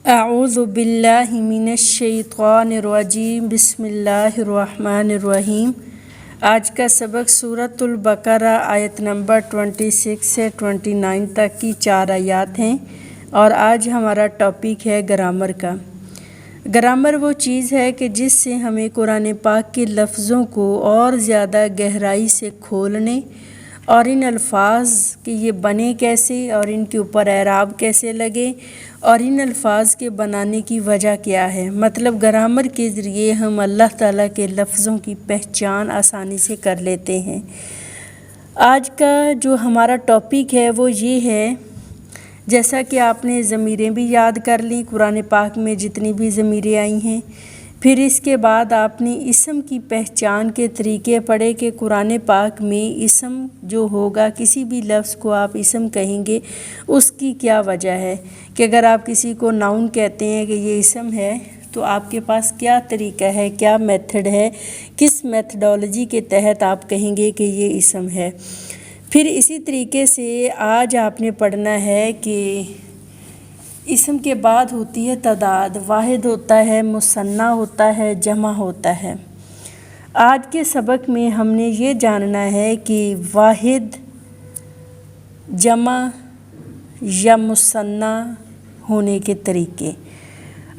اعوذ باللہ من الشیطان الرجیم بسم اللہ الرحمن الرحیم۔ آج کا سبق سورۃ البقرہ آیت نمبر 26 سے 29 تک کی 4 آیات ہیں، اور آج ہمارا ٹاپک ہے گرامر کا۔ گرامر وہ چیز ہے کہ جس سے ہمیں قرآن پاک کے لفظوں کو اور زیادہ گہرائی سے کھولنے اور ان الفاظ کہ یہ بنے کیسے اور ان کے اوپر اعراب کیسے لگے اور ان الفاظ کے بنانے کی وجہ کیا ہے، مطلب گرامر کے ذریعے ہم اللہ تعالیٰ کے لفظوں کی پہچان آسانی سے کر لیتے ہیں۔ آج کا جو ہمارا ٹاپک ہے وہ یہ ہے، جیسا کہ آپ نے ضمیریں بھی یاد کر لیں، قرآن پاک میں جتنی بھی ضمیریں آئی ہیں، پھر اس کے بعد آپ نے اسم کی پہچان کے طریقے پڑھے کہ قرآن پاک میں اسم جو ہوگا، کسی بھی لفظ کو آپ اسم کہیں گے، اس کی کیا وجہ ہے کہ اگر آپ کسی کو ناؤن کہتے ہیں کہ یہ اسم ہے تو آپ کے پاس کیا طریقہ ہے، کیا میتھڈ ہے، کس میتھڈالوجی کے تحت آپ کہیں گے کہ یہ اسم ہے۔ پھر اسی طریقے سے آج آپ نے پڑھنا ہے کہ اسم کے بعد ہوتی ہے تعداد، واحد ہوتا ہے، مثنیٰ ہوتا ہے، جمع ہوتا ہے۔ آج کے سبق میں ہم نے یہ جاننا ہے کہ واحد، جمع یا مثنیٰ ہونے کے طریقے۔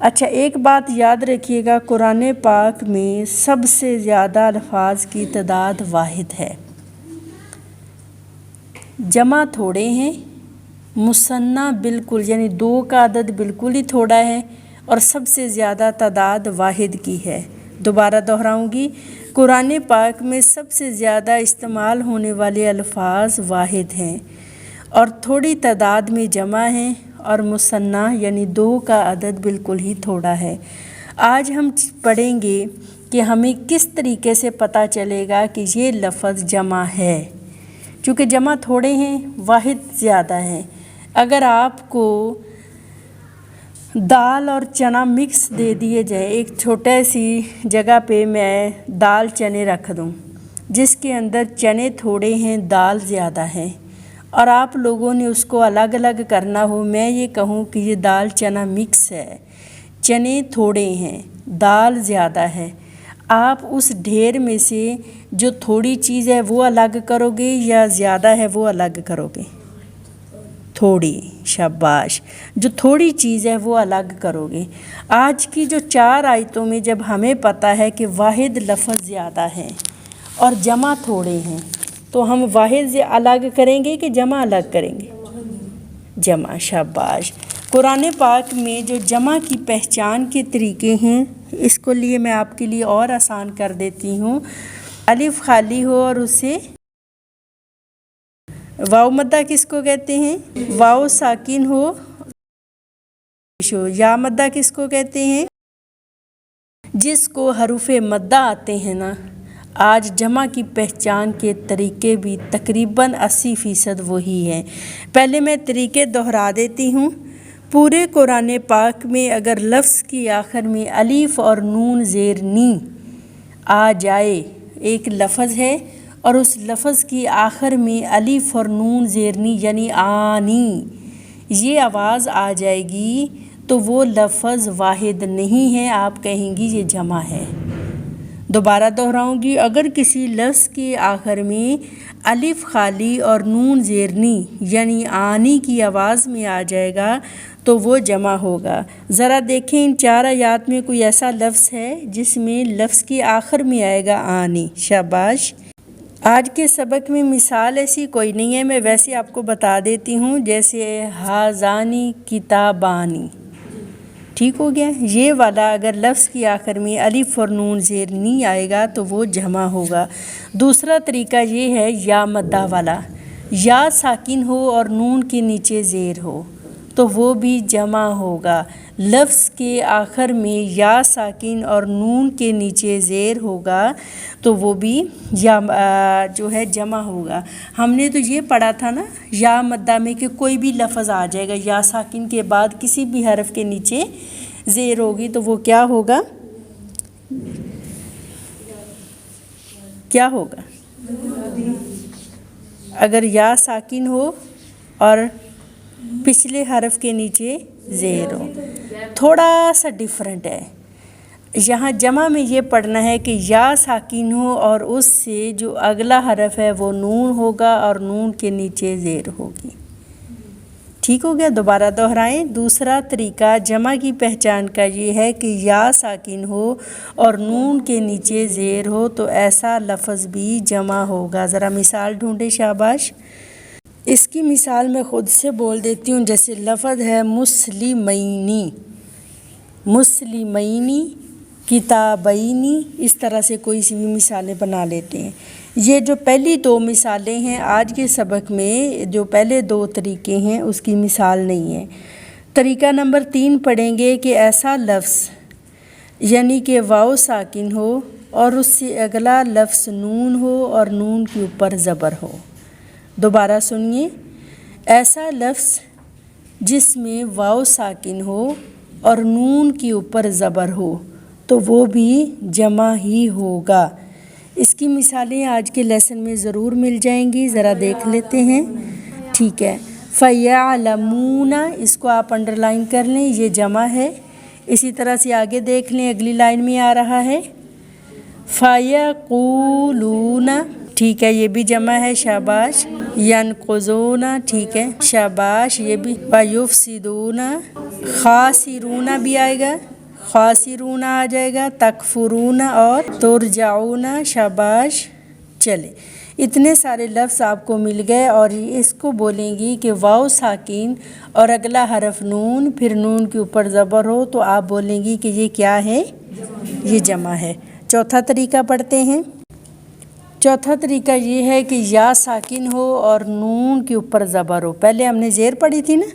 اچھا، ایک بات یاد رکھیے گا، قرآن پاک میں سب سے زیادہ الفاظ کی تعداد واحد ہے، جمع تھوڑے ہیں، مثنیٰ بالکل یعنی 2 کا عدد بالکل ہی تھوڑا ہے، اور سب سے زیادہ تعداد واحد کی ہے۔ دوبارہ دہراؤں گی، قرآن پاک میں سب سے زیادہ استعمال ہونے والے الفاظ واحد ہیں، اور تھوڑی تعداد میں جمع ہیں، اور مثنیٰ یعنی 2 کا عدد بالکل ہی تھوڑا ہے۔ آج ہم پڑھیں گے کہ ہمیں کس طریقے سے پتہ چلے گا کہ یہ لفظ جمع ہے، چونکہ جمع تھوڑے ہیں، واحد زیادہ ہیں۔ اگر آپ کو دال اور چنا مکس دے دیے جائے، ایک چھوٹے سی جگہ پہ میں دال چنے رکھ دوں جس کے اندر چنے تھوڑے ہیں، دال زیادہ ہے، اور آپ لوگوں نے اس کو الگ الگ کرنا ہو، میں یہ کہوں کہ یہ دال چنا مکس ہے، چنے تھوڑے ہیں، دال زیادہ ہے، آپ اس ڈھیر میں سے جو تھوڑی چیز ہے وہ الگ کرو گے یا زیادہ ہے وہ الگ کرو گے؟ تھوڑی، شاباش، جو تھوڑی چیز ہے وہ الگ کرو گے۔ آج کی جو 4 آیتوں میں جب ہمیں پتہ ہے کہ واحد لفظ زیادہ ہے اور جمع تھوڑے ہیں، تو ہم واحد الگ کریں گے کہ جمع الگ کریں گے؟ جمع، شاباش۔ قرآن پاک میں جو جمع کی پہچان کے طریقے ہیں، اس کو لیے میں آپ کے لیے اور آسان کر دیتی ہوں۔ الف خالی ہو اور اسے واو مدہ کس کو کہتے ہیں؟ واو ساکن ہو، یا مدہ کس کو کہتے ہیں؟ جس کو حروف مدہ آتے ہیں نا۔ آج جمع کی پہچان کے طریقے بھی تقریباً 80% وہی ہیں۔ پہلے میں طریقے دہرا دیتی ہوں۔ پورے قرآن پاک میں اگر لفظ کی آخر میں الف اور نون زیر نی آ جائے، ایک لفظ ہے اور اس لفظ کی آخر میں الف اور نون زیر نی یعنی آنی یہ آواز آ جائے گی، تو وہ لفظ واحد نہیں ہے، آپ کہیں گی یہ جمع ہے۔ دوبارہ دہراؤں گی، اگر کسی لفظ کے آخر میں الف خالی اور نون زیر نی یعنی آنی کی آواز میں آ جائے گا تو وہ جمع ہوگا۔ ذرا دیکھیں ان 4 آیات میں کوئی ایسا لفظ ہے جس میں لفظ کی آخر میں آئے گا آنی؟ شاباش۔ آج کے سبق میں مثال ایسی کوئی نہیں ہے، میں ویسے آپ کو بتا دیتی ہوں، جیسے ہازانی کتابانی، ٹھیک ہو گیا؟ یہ والا اگر لفظ کی آخر میں الف اور نون زیر نی آئے گا تو وہ جمع ہوگا۔ دوسرا طریقہ یہ ہے یا مدہ والا، یا ساکن ہو اور نون کے نیچے زیر ہو تو وہ بھی جمع ہوگا۔ لفظ کے آخر میں یا ساکن اور نون کے نیچے زیر ہوگا تو وہ بھی یا جو ہے جمع ہوگا۔ ہم نے تو یہ پڑھا تھا نا یا مدہ میں کہ کوئی بھی لفظ آ جائے گا، یا ساکن کے بعد کسی بھی حرف کے نیچے زیر ہوگی تو وہ کیا ہوگا؟ کیا ہوگا؟ اگر یا ساکن ہو اور پچھلے حرف کے نیچے زیر ہو تھوڑا سا ڈیفرنٹ ہے. یہاں جمع میں یہ پڑھنا ہے کہ یا ساکن ہو اور اس سے جو اگلا حرف ہے وہ نون ہوگا اور نون کے نیچے زیر ہوگی. ٹھیک ہو گیا؟ دوبارہ دہرائیں. دوسرا طریقہ جمع کی پہچان کا یہ ہے کہ یا ساکن ہو اور نون کے نیچے زیر ہو تو ایسا لفظ بھی جمع ہوگا. ذرا مثال ڈھونڈے شاباش. اس کی مثال میں خود سے بول دیتی ہوں. جیسے لفظ ہے مسلمینی، مسلمینی، کتابینی، اس طرح سے کوئی سی بھی مثالیں بنا لیتے ہیں. یہ جو پہلی دو مثالیں ہیں آج کے سبق میں، جو پہلے دو طریقے ہیں اس کی مثال نہیں ہے. طریقہ نمبر 3 پڑھیں گے کہ ایسا لفظ یعنی کہ واو ساکن ہو اور اس سے اگلا لفظ نون ہو اور نون کے اوپر زبر ہو. دوبارہ سنیے. ایسا لفظ جس میں واو ساکن ہو اور نون کے اوپر زبر ہو تو وہ بھی جمع ہی ہوگا. اس کی مثالیں آج کے لیسن میں ضرور مل جائیں گی. ذرا دیکھ لیتے ہیں. ٹھیک ہے. فَيَعْلَمُونَ، اس کو آپ انڈر لائن کر لیں، یہ جمع ہے. اسی طرح سے آگے دیکھ لیں، اگلی لائن میں آ رہا ہے فَيَقُولُونَ، ٹھیک ہے، یہ بھی جمع ہے. شاباش. يَنْقُضُونَ، ٹھیک ہے، شاباش، یہ بھی. وَيُفْسِدُونَ، خَاسِرُونَ بھی آئے گا، خاسرون آ جائے گا. تکفرون اور ترجعون، شاباش. چلے، اتنے سارے لفظ آپ کو مل گئے اور اس کو بولیں گی کہ واو ساکین اور اگلا حرف نون، پھر نون کے اوپر زبر ہو تو آپ بولیں گی کہ یہ کیا ہے؟ یہ جمع ہے. چوتھا طریقہ پڑھتے ہیں. چوتھا طریقہ یہ ہے کہ یا ساکن ہو اور نون کے اوپر زبر ہو. پہلے ہم نے زیر پڑھی تھی نا،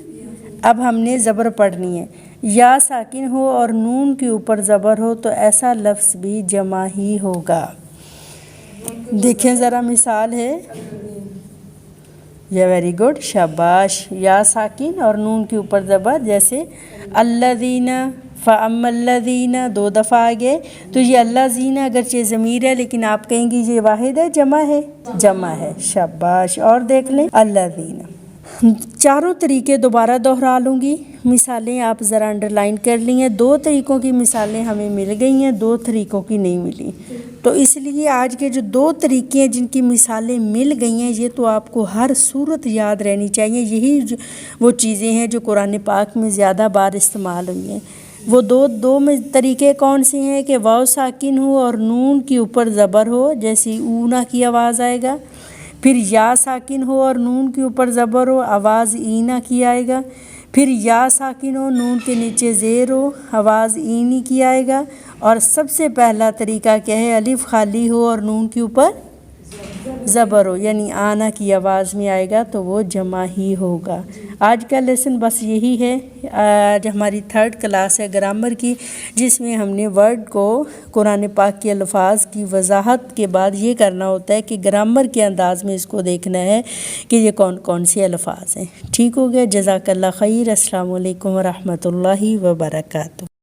اب ہم نے زبر پڑھنی ہے. یا ساکن ہو اور نون کے اوپر زبر ہو تو ایسا لفظ بھی جمع ہی ہوگا. دیکھیں ذرا مثال ہے. یا ویری گڈ، شاباش. یا ساکن اور نون کے اوپر زبر، جیسے الذین، فَأَمَّا الَّذِينَ، 2 دفعہ آگے. تو یہ الذین اگرچہ ضمیر ہے لیکن آپ کہیں گی یہ واحد ہے، جمع ہے، جمع ہے. شاباش. اور دیکھ لیں الذین. چاروں طریقے دوبارہ دہرا لوں گی. مثالیں آپ ذرا انڈر لائن کر لی ہیں. 2 طریقوں کی مثالیں ہمیں مل گئی ہیں، 2 طریقوں کی نہیں ملی. تو اس لیے آج کے جو 2 طریقے ہیں جن کی مثالیں مل گئی ہیں، یہ تو آپ کو ہر صورت یاد رہنی چاہیے. یہی وہ چیزیں ہیں جو قرآن پاک میں زیادہ بار استعمال ہوئی ہیں. وہ دو میں طریقے کون سے ہیں کہ واو ساکن ہو اور نون کے اوپر زبر ہو، جیسے اونا کی آواز آئے گا. پھر یا ساکن ہو اور نون کے اوپر زبر ہو، آواز اینا کی آئے گا. پھر یا ساکن ہو، نون کے نیچے زیر ہو، آواز اینی کی آئے گا. اور سب سے پہلا طریقہ کیا ہے؟ الف خالی ہو اور نون کے اوپر زبر ہو، یعنی آنا کی آواز میں آئے گا تو وہ جمع ہی ہوگا. آج کا لیسن بس یہی ہے. آج ہماری 3rd کلاس ہے گرامر کی، جس میں ہم نے ورڈ کو قرآن پاک کے الفاظ کی وضاحت کے بعد یہ کرنا ہوتا ہے کہ گرامر کے انداز میں اس کو دیکھنا ہے کہ یہ کون کون سے الفاظ ہیں. ٹھیک ہو گیا؟ جزاک اللہ خیر. السلام علیکم ورحمۃ اللہ وبرکاتہ.